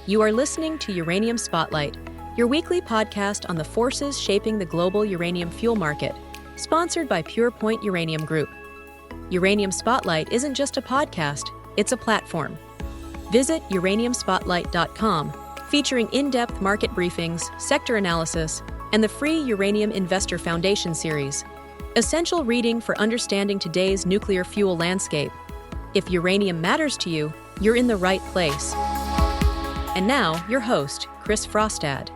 You are listening to Uranium Spotlight, your weekly podcast on the forces shaping the global uranium fuel market, sponsored by Purepoint Uranium Group. Uranium Spotlight isn't just a podcast, it's a platform. Visit uraniumspotlight.com, featuring in-depth market briefings, sector analysis, and the free Uranium Investor Foundation series. Essential reading for understanding today's nuclear fuel landscape. If uranium matters to you, you're in the right place. And now, your host, Chris Frostad.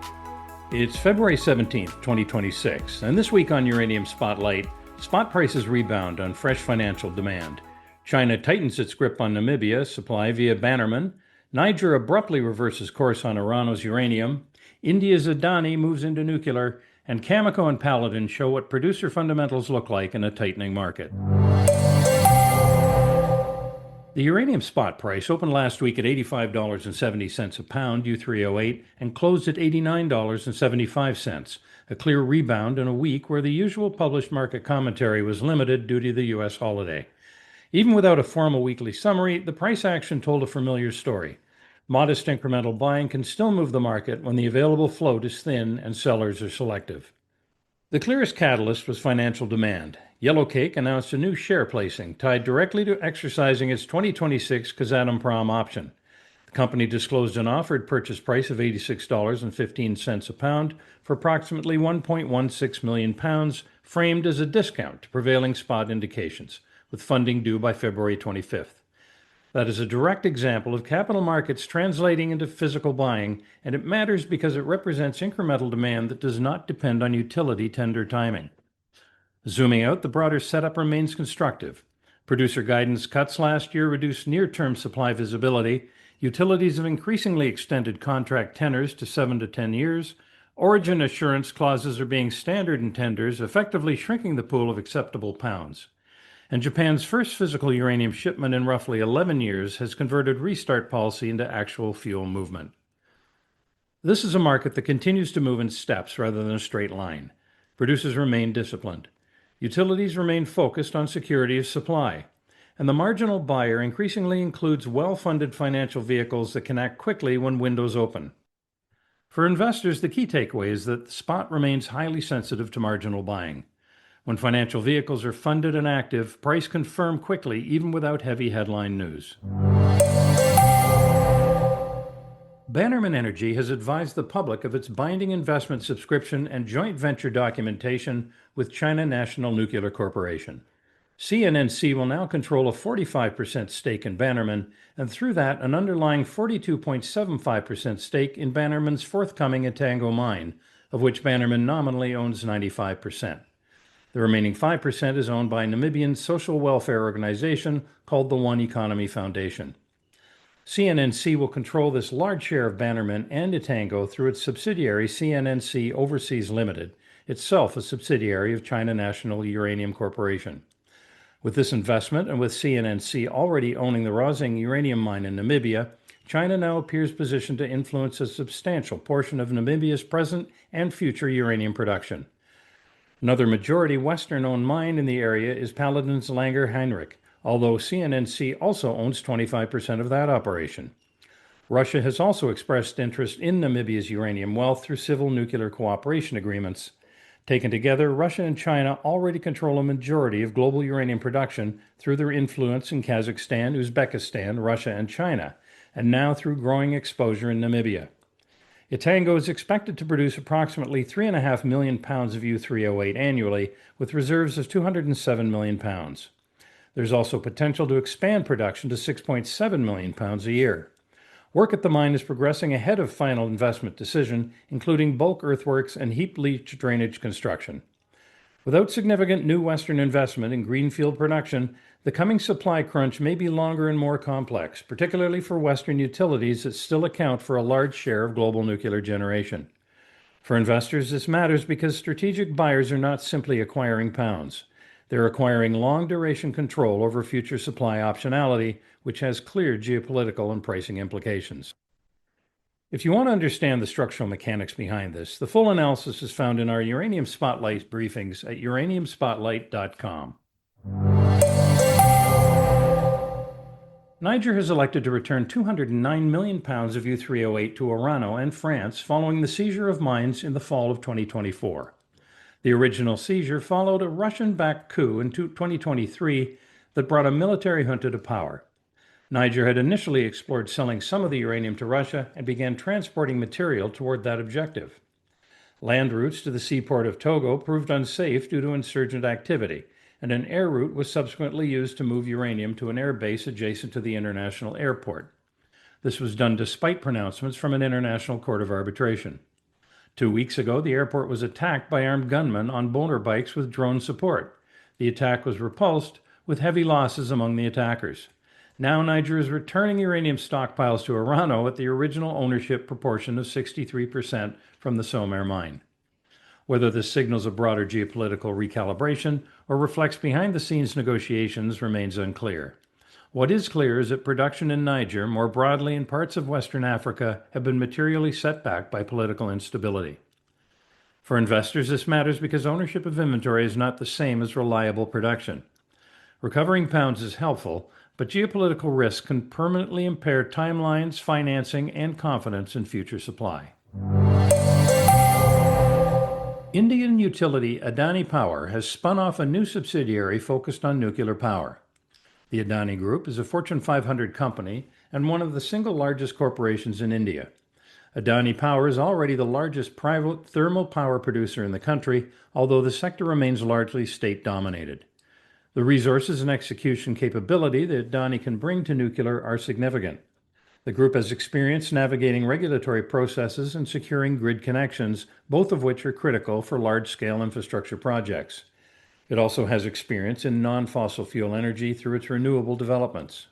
It's February 17th, 2026, and this week on Uranium Spotlight, spot prices rebound on fresh financial demand. China tightens its grip on Namibia supply via Bannerman. Niger abruptly reverses course on Orano's uranium. India's Adani moves into nuclear, and Cameco and Paladin show what producer fundamentals look like in a tightening market. The uranium spot price opened last week at $85.70 a pound, U3O8, and closed at $89.75, a clear rebound in a week where the usual published market commentary was limited due to the U.S. holiday. Even without a formal weekly summary, the price action told a familiar story. Modest incremental buying can still move the market when the available float is thin and sellers are selective. The clearest catalyst was financial demand. Yellowcake announced a new share placing tied directly to exercising its 2026 Kazatomprom option. The company disclosed an offered purchase price of $86.15 a pound for approximately 1.16 million pounds, framed as a discount to prevailing spot indications, with funding due by February 25th. That is a direct example of capital markets translating into physical buying, and it matters because it represents incremental demand that does not depend on utility tender timing. Zooming out, the broader setup remains constructive. Producer guidance cuts last year reduced near-term supply visibility. Utilities have increasingly extended contract tenors to 7 to 10 years. Origin assurance clauses are being standard in tenders, effectively shrinking the pool of acceptable pounds. And Japan's first physical uranium shipment in roughly 11 years has converted restart policy into actual fuel movement. This is a market that continues to move in steps rather than a straight line. Producers remain disciplined. Utilities remain focused on security of supply. And the marginal buyer increasingly includes well-funded financial vehicles that can act quickly when windows open. For investors, the key takeaway is that the spot remains highly sensitive to marginal buying. When financial vehicles are funded and active, price can firm quickly even without heavy headline news. Bannerman Energy has advised the public of its binding investment subscription and joint venture documentation with China National Nuclear Corporation. CNNC will now control a 45% stake in Bannerman, and through that, an underlying 42.75% stake in Bannerman's forthcoming Etango mine, of which Bannerman nominally owns 95%. The remaining 5% is owned by Namibian social welfare organization called the One Economy Foundation. CNNC will control this large share of Bannerman and Etango through its subsidiary CNNC Overseas Limited, itself a subsidiary of China National Uranium Corporation. With this investment and with CNNC already owning the Rosing uranium mine in Namibia, China now appears positioned to influence a substantial portion of Namibia's present and future uranium production. Another majority Western-owned mine in the area is Paladin's Langer Heinrich, although CNNC also owns 25% of that operation. Russia has also expressed interest in Namibia's uranium wealth through civil nuclear cooperation agreements. Taken together, Russia and China already control a majority of global uranium production through their influence in Kazakhstan, Uzbekistan, Russia, and China, and now through growing exposure in Namibia. Etango is expected to produce approximately 3.5 million pounds of U3O8 annually, with reserves of 207 million pounds. There's also potential to expand production to 6.7 million pounds a year. Work at the mine is progressing ahead of final investment decision, including bulk earthworks and heap leach drainage construction. Without significant new Western investment in greenfield production, the coming supply crunch may be longer and more complex, particularly for Western utilities that still account for a large share of global nuclear generation. For investors, this matters because strategic buyers are not simply acquiring pounds. They're acquiring long-duration control over future supply optionality, which has clear geopolitical and pricing implications. If you want to understand the structural mechanics behind this, the full analysis is found in our Uranium Spotlight briefings at uraniumspotlight.com. Niger has elected to return 209 million pounds of U3O8 to Orano and France following the seizure of mines in the fall of 2024. The original seizure followed a Russian-backed coup in 2023 that brought a military junta to power. Niger had initially explored selling some of the uranium to Russia and began transporting material toward that objective. Land routes to the seaport of Togo proved unsafe due to insurgent activity, and an air route was subsequently used to move uranium to an air base adjacent to the international airport. This was done despite pronouncements from an international court of arbitration. 2 weeks ago, the airport was attacked by armed gunmen on motorbikes with drone support. The attack was repulsed, with heavy losses among the attackers. Now Niger is returning uranium stockpiles to Orano at the original ownership proportion of 63% from the Somer mine. Whether this signals a broader geopolitical recalibration or reflects behind-the-scenes negotiations remains unclear. What is clear is that production in Niger, more broadly in parts of Western Africa, have been materially set back by political instability. For investors, this matters because ownership of inventory is not the same as reliable production. Recovering pounds is helpful, but geopolitical risk can permanently impair timelines, financing, and confidence in future supply. Indian utility Adani Power has spun off a new subsidiary focused on nuclear power. The Adani Group is a Fortune 500 company and one of the single largest corporations in India. Adani Power is already the largest private thermal power producer in the country, although the sector remains largely state-dominated. The resources and execution capability that Adani can bring to nuclear are significant. The group has experience navigating regulatory processes and securing grid connections, both of which are critical for large-scale infrastructure projects. It also has experience in non-fossil fuel energy through its renewable developments.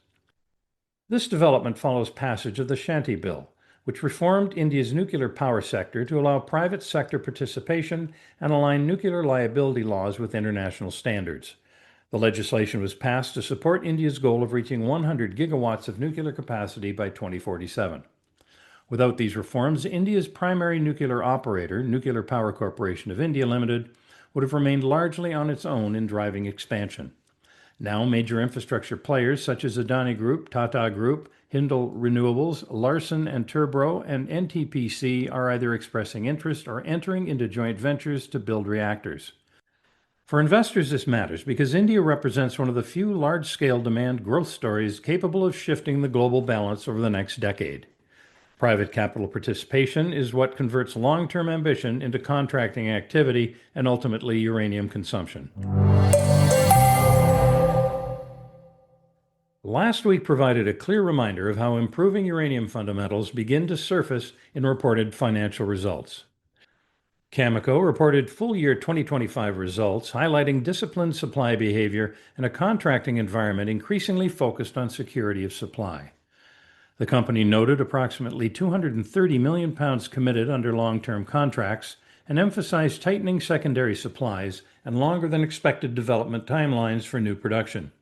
This development follows passage of the Shanti Bill, which reformed India's nuclear power sector to allow private sector participation and align nuclear liability laws with international standards. The legislation was passed to support India's goal of reaching 100 gigawatts of nuclear capacity by 2047. Without these reforms, India's primary nuclear operator, Nuclear Power Corporation of India Limited, would have remained largely on its own in driving expansion. Now, major infrastructure players such as Adani Group, Tata Group, Hindal Renewables, Larsen & Toubro, and NTPC are either expressing interest or entering into joint ventures to build reactors. For investors, this matters because India represents one of the few large-scale demand growth stories capable of shifting the global balance over the next decade. Private capital participation is what converts long-term ambition into contracting activity and ultimately uranium consumption. Last week provided a clear reminder of how improving uranium fundamentals begin to surface in reported financial results. Cameco reported full-year 2025 results, highlighting disciplined supply behavior and a contracting environment increasingly focused on security of supply. The company noted approximately 230 million pounds committed under long-term contracts and emphasized tightening secondary supplies and longer-than-expected development timelines for new production.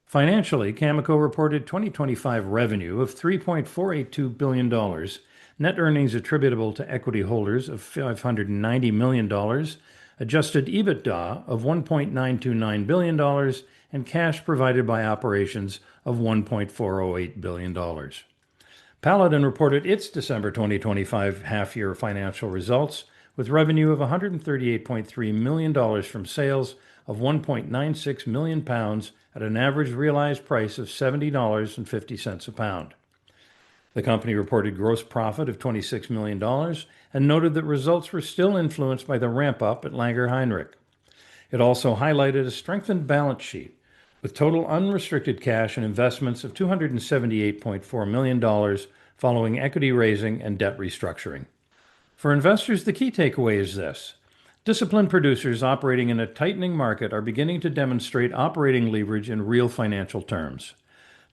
Financially, Cameco reported 2025 revenue of $3.482 billion, net earnings attributable to equity holders of $590 million, adjusted EBITDA of $1.929 billion, and cash provided by operations of $1.408 billion. Paladin reported its December 2025 half-year financial results with revenue of $138.3 million from sales of 1.96 million pounds at an average realized price of $70.50 a pound. The company reported gross profit of $26 million and noted that results were still influenced by the ramp-up at Langer Heinrich. It also highlighted a strengthened balance sheet, with total unrestricted cash and investments of $278.4 million following equity raising and debt restructuring. For investors, the key takeaway is this. Disciplined producers operating in a tightening market are beginning to demonstrate operating leverage in real financial terms.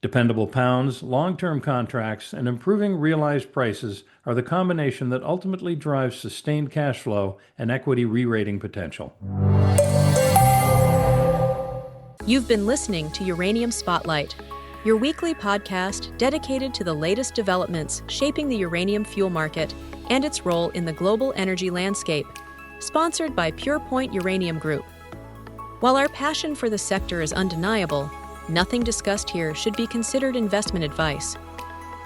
Dependable pounds, long-term contracts, and improving realized prices are the combination that ultimately drives sustained cash flow and equity re-rating potential. You've been listening to Uranium Spotlight, your weekly podcast dedicated to the latest developments shaping the uranium fuel market and its role in the global energy landscape, sponsored by Purepoint Uranium Group. While our passion for the sector is undeniable, nothing discussed here should be considered investment advice.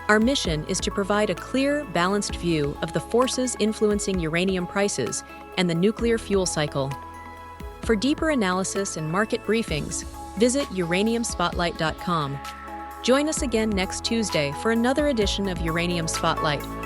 Our mission is to provide a clear, balanced view of the forces influencing uranium prices and the nuclear fuel cycle. For deeper analysis and market briefings, visit uraniumspotlight.com. Join us again next Tuesday for another edition of Uranium Spotlight.